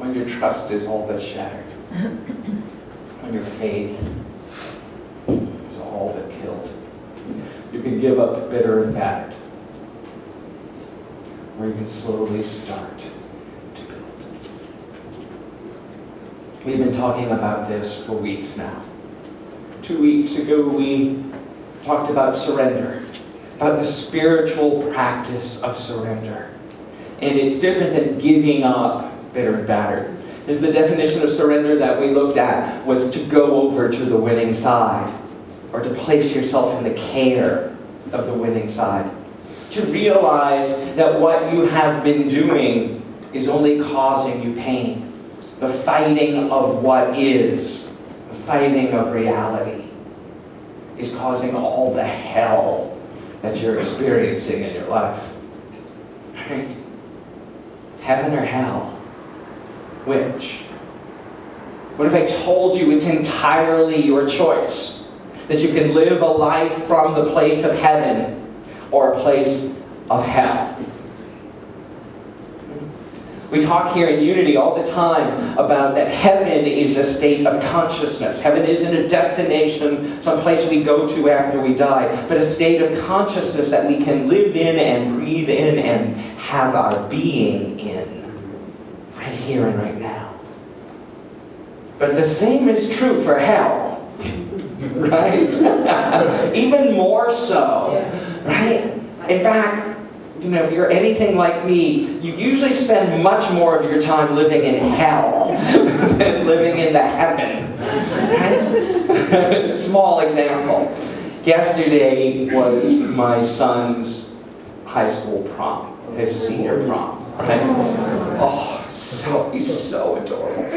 when your trust is all but shattered, when your faith is all but killed. You can give up bitter and bad, or you can slowly start to build. We've been talking about this for weeks now. 2 weeks ago, we talked about surrender, about the spiritual practice of surrender. And it's different than giving up bitter and battered. Is the definition of surrender that we looked at was to go over to the winning side, or to place yourself in the care of the winning side. To realize that what you have been doing is only causing you pain. The fighting of what is, the fighting of reality, is causing all the hell that you're experiencing in your life. Right? Heaven or hell? Which? What if I told you it's entirely your choice? That you can live a life from the place of heaven or a place of hell? We talk here in Unity all the time about that heaven is a state of consciousness. Heaven isn't a destination, some place we go to after we die, but a state of consciousness that we can live in and breathe in and have our being in, right here and right now. But the same is true for hell, right? Even more so, right? In fact, if you're anything like me, you usually spend much more of your time living in hell than living in the heaven. Right? Small example. Yesterday was my son's high school prom, his senior prom. Right? Oh, he's so adorable.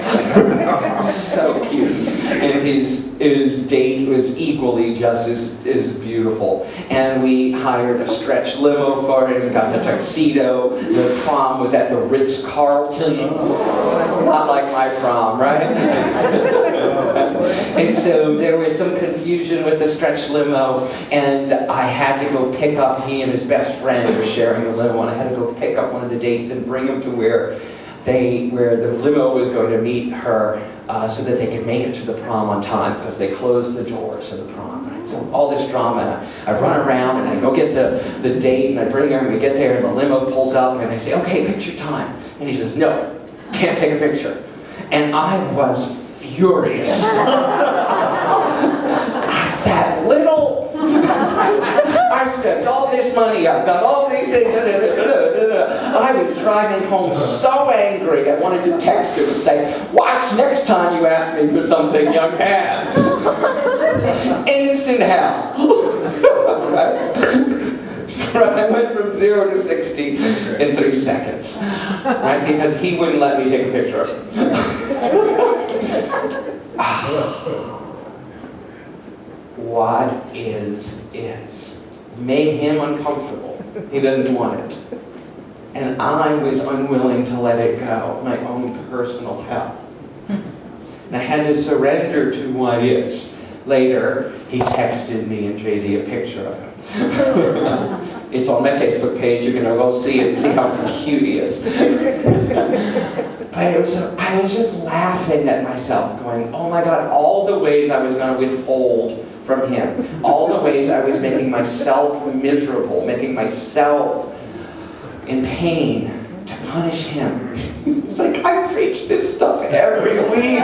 So cute. And his date was equally just as beautiful. And we hired a stretch limo for him, got the tuxedo. The prom was at the Ritz-Carlton. Not like my prom, right? And so there was some confusion with the stretch limo, and I had to go pick up, he and his best friend were sharing the limo, and I had to go pick up one of the dates and bring him to where the limo was going to meet her so that they could make it to the prom on time, because they closed the doors of the prom. Right? So all this drama, and I run around and I go get the date, and I bring her, and we get there, and the limo pulls up, and I say, okay, picture time. And he says, no, can't take a picture. And I was furious. That little... I spent all this money, I've done all these things, I was driving home so angry, I wanted to text him and say, watch next time you ask me for something, young man. Instant hell. Right? I went from 0 to 60 in 3 seconds. Right? Because he wouldn't let me take a picture of him. What is. Made him uncomfortable. He doesn't want it. And I was unwilling to let it go, my own personal hell. And I had to surrender to what is. Later, he texted me and JD a picture of him. It's on my Facebook page. You can go see it and see how cute he is. But I was just laughing at myself, going, oh my God, all the ways I was going to withhold from him. All the ways I was making myself miserable, making myself in pain to punish him. It's like, I preach this stuff every week.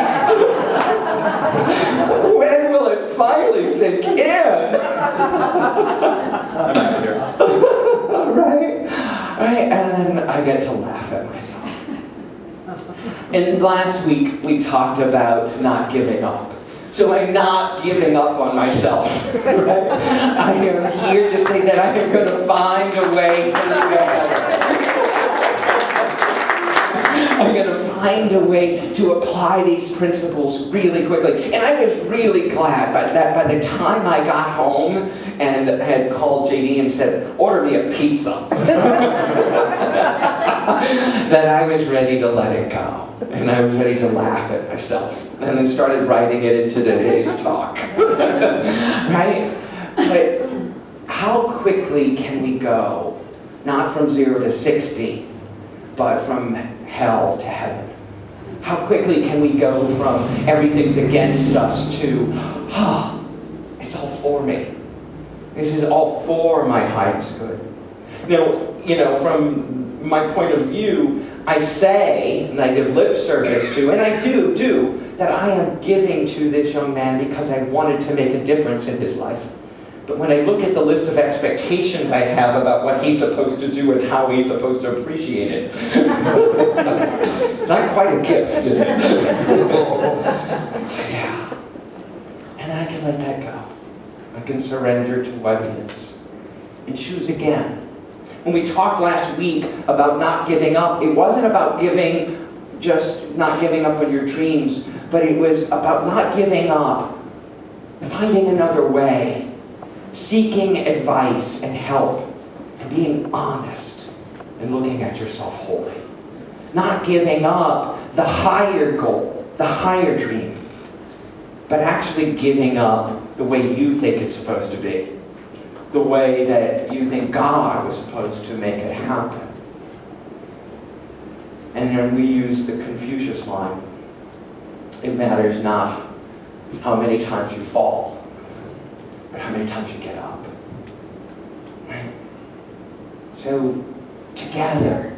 When will it finally sink in? Right? And then I get to laugh at myself. And last week we talked about not giving up. So I'm not giving up on myself. Right? I am here to say that I am going to find a way for you to heaven. I'm going to find a way to apply these principles really quickly. And I was really glad that by the time I got home and had called JD and said, order me a pizza, that I was ready to let it go. And I was ready to laugh at myself. And then started writing it into today's talk. Right? But how quickly can we go, not from 0 to 60, but from hell to heaven? How quickly can we go from everything's against us to, it's all for me. This is all for my highest good. From my point of view, I say, and I give lip service to, and I do, that I am giving to this young man because I wanted to make a difference in his life. But when I look at the list of expectations I have about what he's supposed to do and how he's supposed to appreciate it, it's not quite a gift, is it? Yeah. And I can let that go. I can surrender to what is and choose again. When we talked last week about not giving up, it wasn't about just not giving up on your dreams, but it was about not giving up, finding another way, seeking advice and help, and being honest and looking at yourself wholly. Not giving up the higher goal, the higher dream, but actually giving up the way you think it's supposed to be, the way that you think God was supposed to make it happen. And then we use the Confucius line, it matters not how many times you fall, but how many times you get up. Right? So together,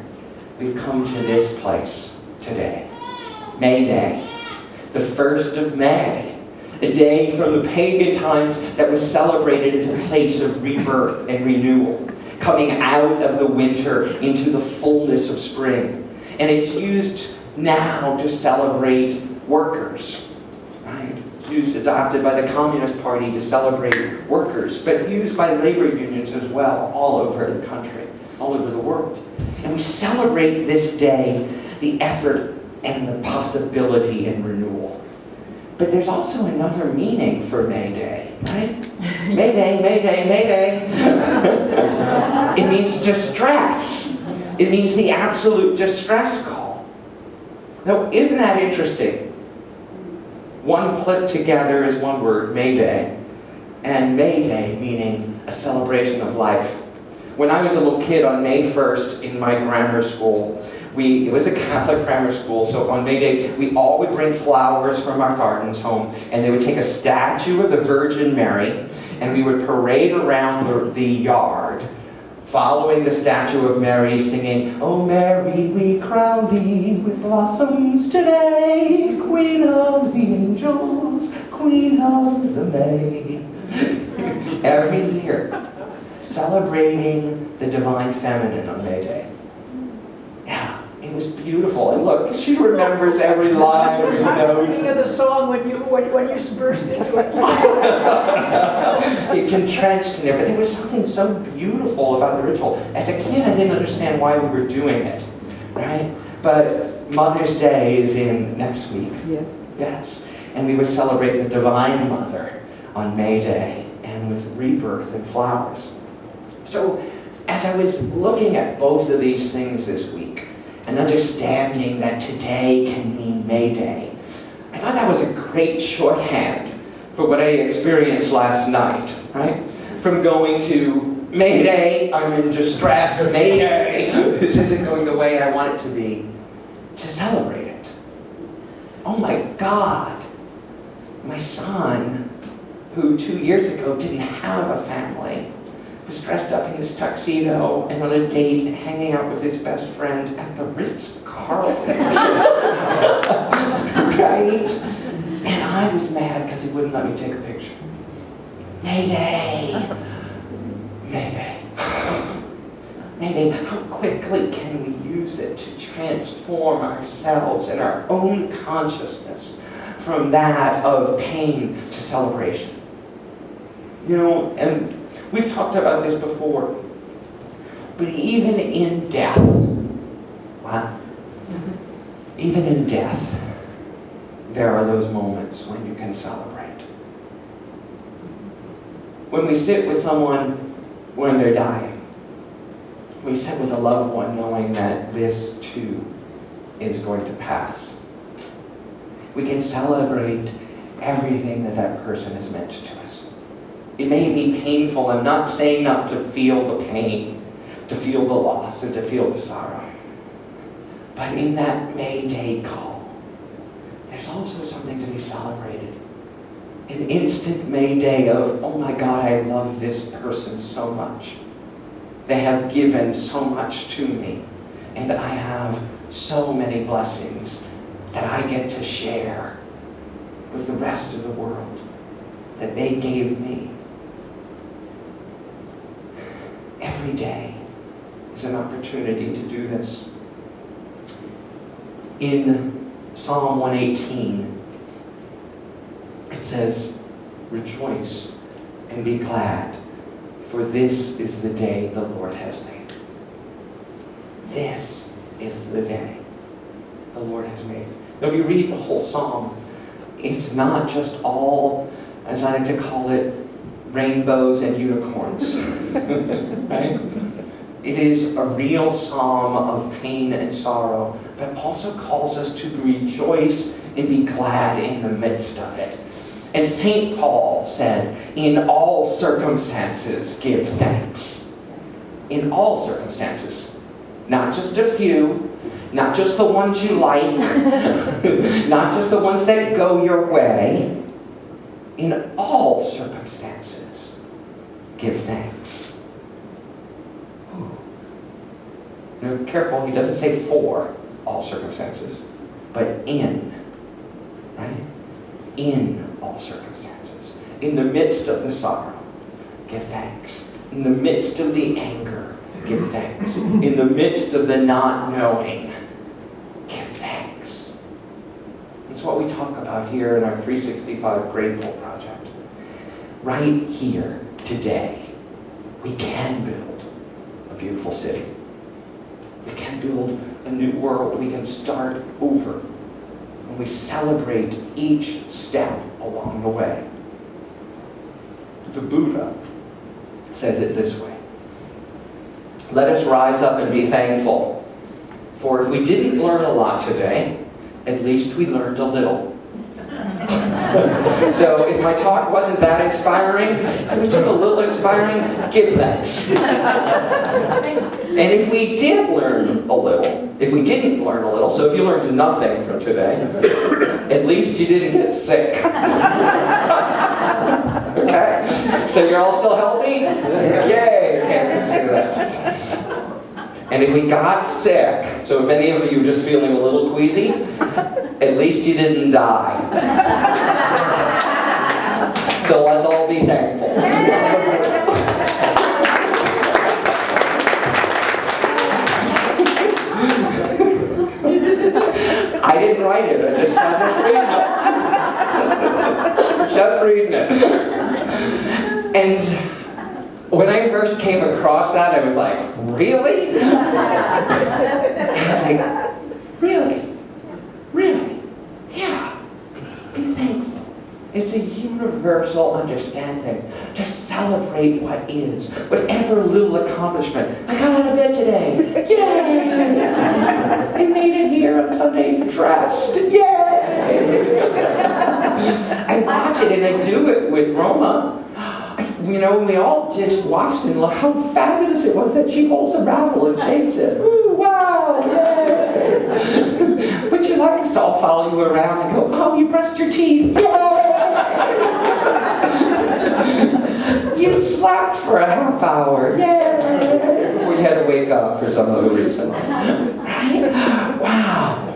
we've come to this place today, May Day, the 1st of May, a day from the pagan times that was celebrated as a place of rebirth and renewal, coming out of the winter into the fullness of spring. And it's used now to celebrate workers, right? It's adopted by the Communist Party to celebrate workers, but used by labor unions as well, all over the country, all over the world. And we celebrate this day, the effort and the possibility in renewal. But there's also another meaning for May Day, right? May Day, May Day, May Day. It means distress. It means the absolute distress call. Now, isn't that interesting? One put together as one word, May Day, and May Day meaning a celebration of life. When I was a little kid on May 1st in my grammar school, it was a Catholic grammar school, so on May Day, we all would bring flowers from our gardens home, and they would take a statue of the Virgin Mary, and we would parade around the yard, following the statue of Mary, singing, "Oh Mary, we crown thee with blossoms today, Queen of the angels, Queen of the May." Every year, celebrating the divine feminine on May Day. Yeah, it was beautiful. And look, she remembers every line, every note. I'm singing of the song when you burst into it. It's entrenched in there, but there was something so beautiful about the ritual. As a kid, I didn't understand why we were doing it, right? But Mother's Day is in next week. Yes. Yes. And we would celebrate the Divine Mother on May Day, and with rebirth and flowers. So, as I was looking at both of these things this week, and understanding that today can mean May Day, I thought that was a great shorthand for what I experienced last night, right? From going to May Day, I'm in distress, May Day, this isn't going the way I want it to be, to celebrate it. Oh my God, my son, who 2 years ago didn't have a family, was dressed up in his tuxedo and on a date and hanging out with his best friend at the Ritz-Carlton. Right? And I was mad because he wouldn't let me take a picture. Mayday! Mayday. Mayday, how quickly can we use it to transform ourselves and our own consciousness from that of pain to celebration? You know, and we've talked about this before, but even in death, wow, even in death, there are those moments when you can celebrate. When we sit with someone when they're dying, we sit with a loved one knowing that this too is going to pass. We can celebrate everything that that person has meant to us. It may be painful. I'm not saying not to feel the pain, to feel the loss, and to feel the sorrow. But in that May Day call, there's also something to be celebrated. An instant mayday of, oh my God, I love this person so much. They have given so much to me, and I have so many blessings that I get to share with the rest of the world that they gave me. Every day is an opportunity to do this. In Psalm 118, it says, rejoice and be glad, for this is the day the Lord has made. This is the day the Lord has made. Now, if you read the whole psalm, it's not just all, as I like to call it, rainbows and unicorns. Right? It is a real psalm of pain and sorrow, but also calls us to rejoice and be glad in the midst of it. And St. Paul said, in all circumstances, give thanks. In all circumstances. Not just a few, not just the ones you like, not just the ones that go your way. In all circumstances, give thanks. Ooh. Now, careful, he doesn't say for all circumstances, but in. Right? In all circumstances. In the midst of the sorrow, give thanks. In the midst of the anger, give thanks. In the midst of the not knowing, give thanks. That's what we talk about here in our 365 Grateful Project. Right here, today, we can build a beautiful city. We can build a new world. We can start over. And we celebrate each step along the way. The Buddha says it this way. Let us rise up and be thankful. For if we didn't learn a lot today, at least we learned a little. So if my talk wasn't that inspiring, it was just a little inspiring, give thanks. And if we did learn a little, if we didn't learn a little, so if you learned nothing from today, at least you didn't get sick. Okay? So you're all still healthy? Yay! Okay, consider this. And if we got sick, so if any of you are just feeling a little queasy, at least you didn't die. So let's all be thankful. I didn't write it, I just started reading it. Just reading it. And when I first came across that, I was like, really? I was like, really? Really? Yeah. Be thankful. It's a universal understanding to celebrate what is, whatever little accomplishment. I got out of bed today. Yay! I made it here on Sunday dressed. Yay! I watch it and I do it with Roma. You know, we all just watched and look how fabulous it was that she holds a rattle and shakes it. Ooh, wow, yay! Would you like us to all follow you around and go, oh, you brushed your teeth, yay! You slept for a half hour, yay! Before you had to wake up for some other reason. Right? Wow.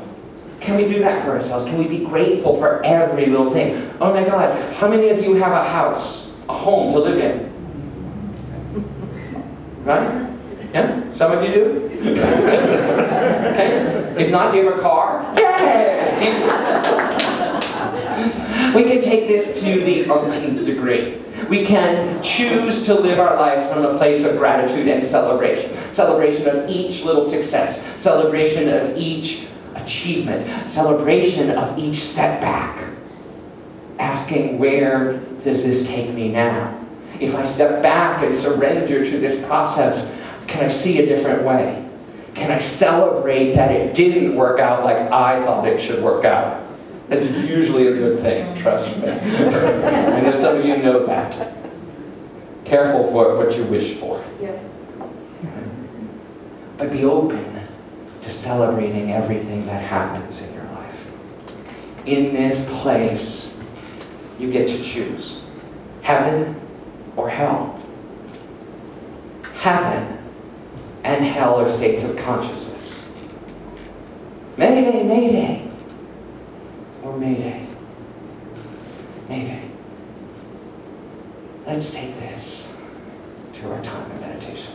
Can we do that for ourselves? Can we be grateful for every little thing? Oh my God, how many of you have a house? A home to live in. Right? Yeah? Some of you do? Okay? If not, do you have a car? Yay! We can take this to the umpteenth degree. We can choose to live our lives from a place of gratitude and celebration. Celebration of each little success. Celebration of each achievement. Celebration of each setback. Asking, where does this take me now? If I step back and surrender to this process, can I see a different way? Can I celebrate that it didn't work out like I thought it should work out? That's usually a good thing, trust me. I know some of you know that. Careful for what you wish for. Yes. But be open to celebrating everything that happens in your life. in this place, you get to choose. Heaven or hell. Heaven and hell are states of consciousness. Mayday, mayday. Or mayday. Mayday. Let's take this to our time of meditation.